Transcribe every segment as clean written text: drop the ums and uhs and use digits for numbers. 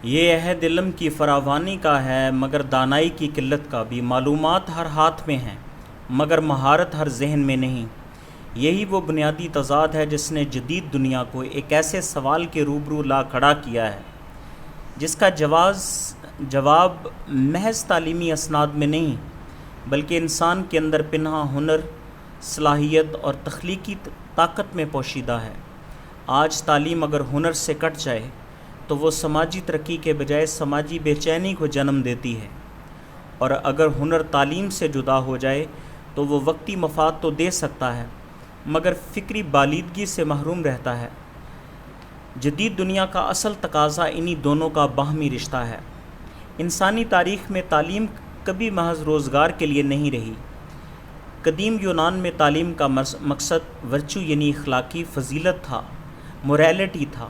یہ عہد علم کی فراوانی کا ہے مگر دانائی کی قلت کا بھی، معلومات ہر ہاتھ میں ہیں مگر مہارت ہر ذہن میں نہیں۔ یہی وہ بنیادی تضاد ہے جس نے جدید دنیا کو ایک ایسے سوال کے روبرو لا کھڑا کیا ہے جس کا جواب محض تعلیمی اسناد میں نہیں بلکہ انسان کے اندر پنہاں ہنر، صلاحیت اور تخلیقی طاقت میں پوشیدہ ہے۔ آج تعلیم اگر ہنر سے کٹ جائے تو وہ سماجی ترقی کے بجائے سماجی بے چینی کو جنم دیتی ہے، اور اگر ہنر تعلیم سے جدا ہو جائے تو وہ وقتی مفاد تو دے سکتا ہے مگر فکری بالیدگی سے محروم رہتا ہے۔ جدید دنیا کا اصل تقاضا انہی دونوں کا باہمی رشتہ ہے۔ انسانی تاریخ میں تعلیم کبھی محض روزگار کے لیے نہیں رہی۔ قدیم یونان میں تعلیم کا مقصد ورچو یعنی اخلاقی فضیلت تھا، موریلٹی تھا۔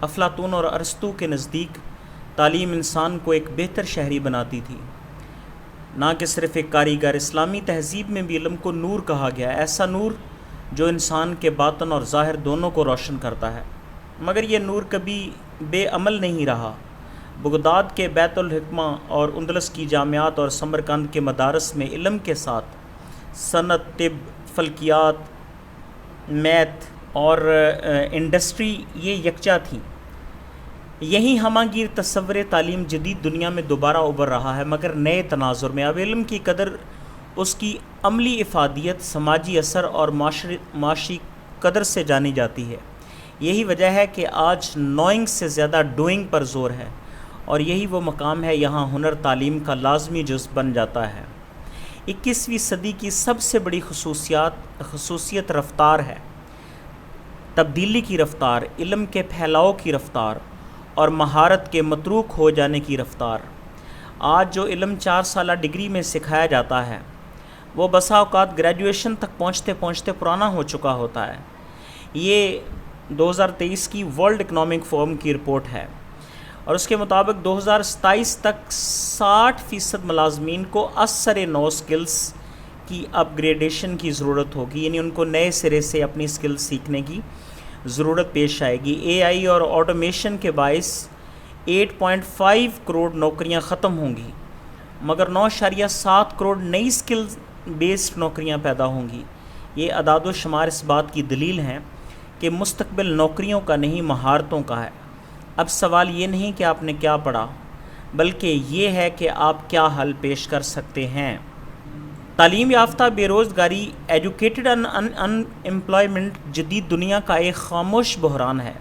افلاطون اور ارسطو کے نزدیک تعلیم انسان کو ایک بہتر شہری بناتی تھی، نہ کہ صرف ایک کاریگر۔ اسلامی تہذیب میں بھی علم کو نور کہا گیا، ایسا نور جو انسان کے باطن اور ظاہر دونوں کو روشن کرتا ہے، مگر یہ نور کبھی بے عمل نہیں رہا۔ بغداد کے بیت الحکمہ اور اندلس کی جامعات اور سمرقند کے مدارس میں علم کے ساتھ صنعت، طب، فلکیات، میتھ اور انڈسٹری یہ یکجا تھیں۔ یہی ہمہ گیر تصور تعلیم جدید دنیا میں دوبارہ ابھر رہا ہے مگر نئے تناظر میں۔ اب علم کی قدر اس کی عملی افادیت، سماجی اثر اور معاشی قدر سے جانی جاتی ہے۔ یہی وجہ ہے کہ آج نوئنگ سے زیادہ ڈوئنگ پر زور ہے، اور یہی وہ مقام ہے یہاں ہنر تعلیم کا لازمی جز بن جاتا ہے۔ 21ویں صدی کی سب سے بڑی خصوصیت رفتار ہے، تبدیلی کی رفتار، علم کے پھیلاؤ کی رفتار اور مہارت کے متروک ہو جانے کی رفتار۔ آج جو علم 4 سالہ ڈگری میں سکھایا جاتا ہے وہ بسا اوقات گریجویشن تک پہنچتے پہنچتے پرانا ہو چکا ہوتا ہے۔ یہ 2023 کی ورلڈ اکنامک فورم کی رپورٹ ہے، اور اس کے مطابق 2027 تک 60% ملازمین کو اثر نو سکلز کی اپ گریڈیشن کی ضرورت ہوگی، یعنی ان کو نئے سرے سے اپنی سکل سیکھنے کی ضرورت پیش آئے گی۔ اے آئی اور آٹومیشن کے باعث 8.5 کروڑ نوکریاں ختم ہوں گی مگر 9.7 کروڑ نئی سکل بیسڈ نوکریاں پیدا ہوں گی۔ یہ اعداد و شمار اس بات کی دلیل ہیں کہ مستقبل نوکریوں کا نہیں مہارتوں کا ہے۔ اب سوال یہ نہیں کہ آپ نے کیا پڑھا بلکہ یہ ہے کہ آپ کیا حل پیش کر سکتے ہیں۔ تعلیم یافتہ بے روزگاری، ایجوکیٹڈ ان امپلائمنٹ جدید دنیا کا ایک خاموش بحران ہے۔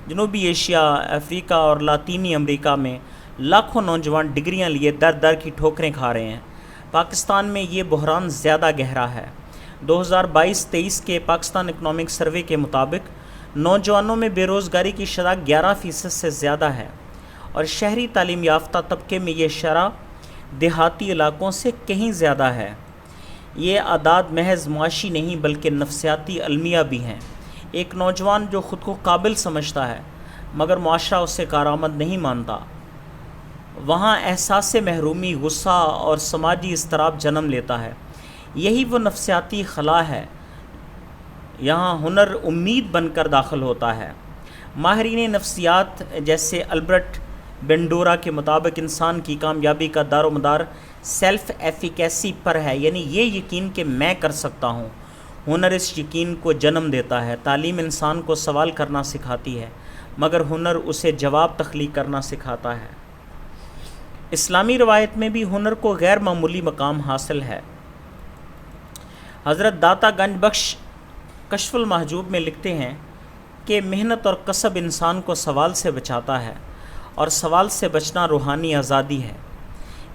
جنوبی ایشیا، افریقہ اور لاطینی امریکہ میں لاکھوں نوجوان ڈگریاں لیے در در کی ٹھوکریں کھا رہے ہیں۔ پاکستان میں یہ بحران زیادہ گہرا ہے۔ 2022-23 کے پاکستان اکنامک سروے کے مطابق نوجوانوں میں بے روزگاری کی شرح 11% سے زیادہ ہے، اور شہری تعلیم یافتہ طبقے میں یہ شرح دیہاتی علاقوں سے کہیں زیادہ ہے۔ یہ اعداد محض معاشی نہیں بلکہ نفسیاتی المیہ بھی ہیں۔ ایک نوجوان جو خود کو قابل سمجھتا ہے مگر معاشرہ اسے کارآمد نہیں مانتا، وہاں احساس محرومی، غصہ اور سماجی اضطراب جنم لیتا ہے۔ یہی وہ نفسیاتی خلا ہے، یہاں ہنر امید بن کر داخل ہوتا ہے۔ ماہرین نفسیات جیسے البرٹ بینڈورا کے مطابق انسان کی کامیابی کا دار و مدار سیلف ایفیکیسی پر ہے، یعنی یہ یقین کہ میں کر سکتا ہوں۔ ہنر اس یقین کو جنم دیتا ہے۔ تعلیم انسان کو سوال کرنا سکھاتی ہے مگر ہنر اسے جواب تخلیق کرنا سکھاتا ہے۔ اسلامی روایت میں بھی ہنر کو غیر معمولی مقام حاصل ہے۔ حضرت داتا گنج بخش کشف المحجوب میں لکھتے ہیں کہ محنت اور کسب انسان کو سوال سے بچاتا ہے، اور سوال سے بچنا روحانی آزادی ہے۔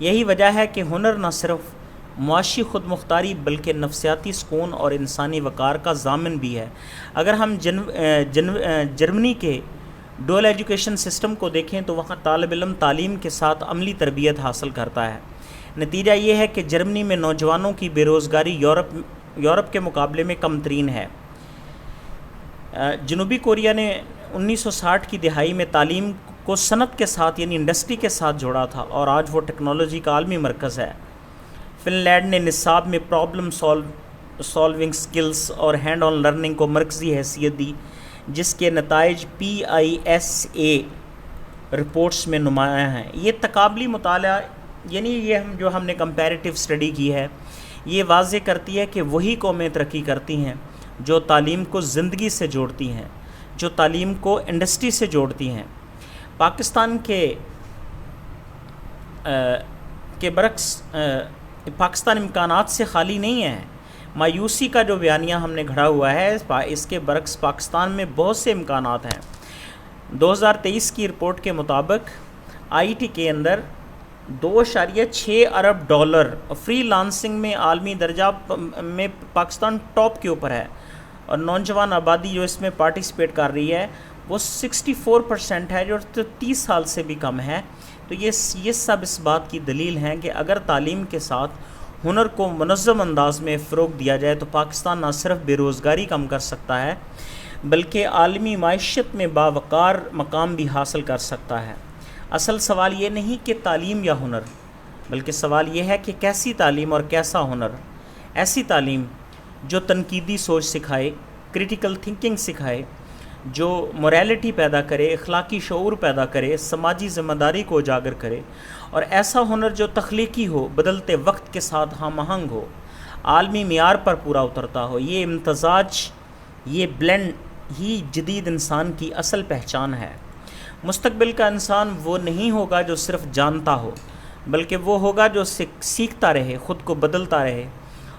یہی وجہ ہے کہ ہنر نہ صرف معاشی خود مختاری بلکہ نفسیاتی سکون اور انسانی وقار کا ضامن بھی ہے۔ اگر ہم جرمنی کے ڈول ایجوکیشن سسٹم کو دیکھیں تو وہاں طالب علم تعلیم کے ساتھ عملی تربیت حاصل کرتا ہے۔ نتیجہ یہ ہے کہ جرمنی میں نوجوانوں کی بے روزگاری یورپ کے مقابلے میں کم ترین ہے۔ جنوبی کوریا نے 1960 کی دہائی میں تعلیم کو صنعت کے ساتھ یعنی انڈسٹری کے ساتھ جوڑا تھا، اور آج وہ ٹیکنالوجی کا عالمی مرکز ہے۔ فن لینڈ نے نصاب میں پرابلم سالونگ سکلز اور ہینڈ آن لرننگ کو مرکزی حیثیت دی، جس کے نتائج PISA رپورٹس میں نمایاں ہیں۔ یہ تقابلی مطالعہ یعنی یہ ہم نے کمپیریٹیو اسٹڈی کی ہے، یہ واضح کرتی ہے کہ وہی قومیں ترقی کرتی ہیں جو تعلیم کو زندگی سے جوڑتی ہیں، جو تعلیم کو انڈسٹری سے جوڑتی ہیں۔ پاکستان کے برعکس پاکستان امکانات سے خالی نہیں ہے۔ مایوسی کا جو بیانیہ ہم نے گھڑا ہوا ہے، اس کے برعکس پاکستان میں بہت سے امکانات ہیں۔ 2023 کی رپورٹ کے مطابق آئی ٹی کے اندر 2.6 ارب ڈالر فری لانسنگ میں عالمی درجہ میں پاکستان ٹاپ کے اوپر ہے، اور نوجوان آبادی جو اس میں پارٹیسپیٹ کر رہی ہے وہ 64% ہے، جو 30 سال سے بھی کم ہے۔ تو یہ سب اس بات کی دلیل ہیں کہ اگر تعلیم کے ساتھ ہنر کو منظم انداز میں فروغ دیا جائے تو پاکستان نہ صرف بے روزگاری کم کر سکتا ہے بلکہ عالمی معیشت میں باوقار مقام بھی حاصل کر سکتا ہے۔ اصل سوال یہ نہیں کہ تعلیم یا ہنر، بلکہ سوال یہ ہے کہ کیسی تعلیم اور کیسا ہنر۔ ایسی تعلیم جو تنقیدی سوچ سکھائے، کریٹیکل تھنکنگ سکھائے، جو موریلٹی پیدا کرے، اخلاقی شعور پیدا کرے، سماجی ذمہ داری کو اجاگر کرے، اور ایسا ہنر جو تخلیقی ہو، بدلتے وقت کے ساتھ ہم آہنگ ہو، عالمی معیار پر پورا اترتا ہو۔ یہ امتزاج، یہ بلینڈ ہی جدید انسان کی اصل پہچان ہے۔ مستقبل کا انسان وہ نہیں ہوگا جو صرف جانتا ہو، بلکہ وہ ہوگا جو سیکھتا رہے، خود کو بدلتا رہے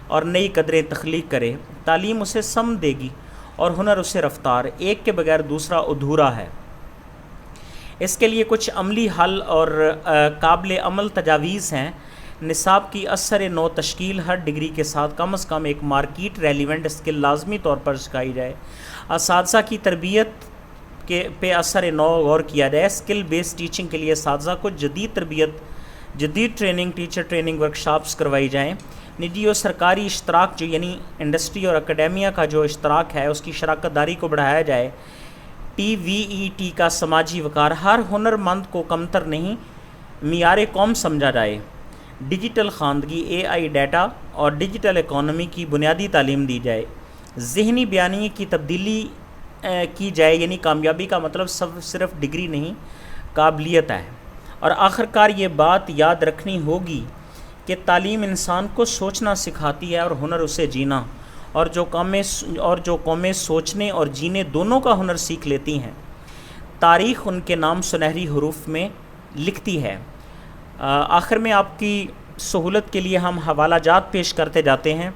اور نئی قدریں تخلیق کرے۔ تعلیم اسے سمت دے گی اور ہنر اسے رفتار۔ ایک کے بغیر دوسرا ادھورا ہے۔ اس کے لیے کچھ عملی حل اور قابل عمل تجاویز ہیں۔ نصاب کی اثر نو تشکیل، ہر ڈگری کے ساتھ کم از کم ایک مارکیٹ ریلیونٹ اسکل لازمی طور پر سکھائی جائے۔ اساتذہ کی تربیت پہ اثر نو غور کیا جائے۔ اسکل بیس ٹیچنگ کے لیے اساتذہ کو جدید تربیت، جدید ٹریننگ، ٹیچر ٹریننگ ورکشاپس کروائی جائیں۔ نجی اور سرکاری اشتراک جو یعنی انڈسٹری اور اکیڈیمیا کا جو اشتراک ہے، اس کی شراکت داری کو بڑھایا جائے۔ TVET کا سماجی وقار، ہر ہنر مند کو کمتر نہیں، معیار قوم سمجھا جائے۔ ڈیجیٹل خواندگی، AI ڈیٹا اور ڈیجیٹل اکانومی کی بنیادی تعلیم دی جائے۔ ذہنی بیانیے کی تبدیلی کی جائے، یعنی کامیابی کا مطلب صرف ڈگری نہیں، قابلیت ہے۔ اور آخرکار یہ بات یاد رکھنی ہوگی کہ تعلیم انسان کو سوچنا سکھاتی ہے اور ہنر اسے جینا، اور جو قومیں سوچنے اور جینے دونوں کا ہنر سیکھ لیتی ہیں، تاریخ ان کے نام سنہری حروف میں لکھتی ہے۔ آخر میں آپ کی سہولت کے لیے ہم حوالہ جات پیش کرتے جاتے ہیں۔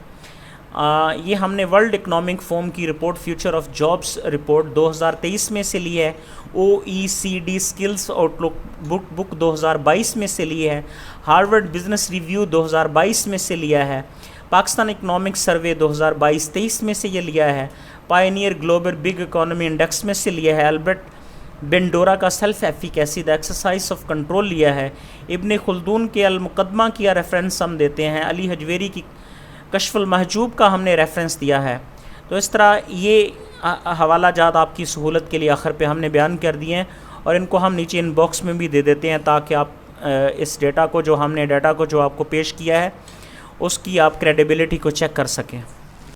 یہ ہم نے ورلڈ اکنامک فورم کی report future of jobs report 2023 میں سے لی ہے، OECD اسکلز آؤٹ لک بک 2022 میں سے لی ہے، ہارورڈ بزنس ریویو 2022 میں سے لیا ہے، پاکستان اکنامک سروے 2022-23 میں سے یہ لیا ہے، pioneer global big economy index میں سے لیا ہے، البرٹ بینڈورا کا self efficacy the exercise of control لیا ہے، ابن خلدون کے المقدمہ کیا ریفرنس ہم دیتے ہیں، علی حجویری کی کشف المحجوب کا ہم نے ریفرنس دیا ہے۔ تو اس طرح یہ حوالہ جات آپ کی سہولت کے لیے آخر پہ ہم نے بیان کر دیے ہیں، اور ان کو ہم نیچے ان باکس میں بھی دے دیتے ہیں تاکہ آپ اس ڈیٹا کو جو آپ کو پیش کیا ہے اس کی آپ کریڈیبلٹی کو چیک کر سکیں۔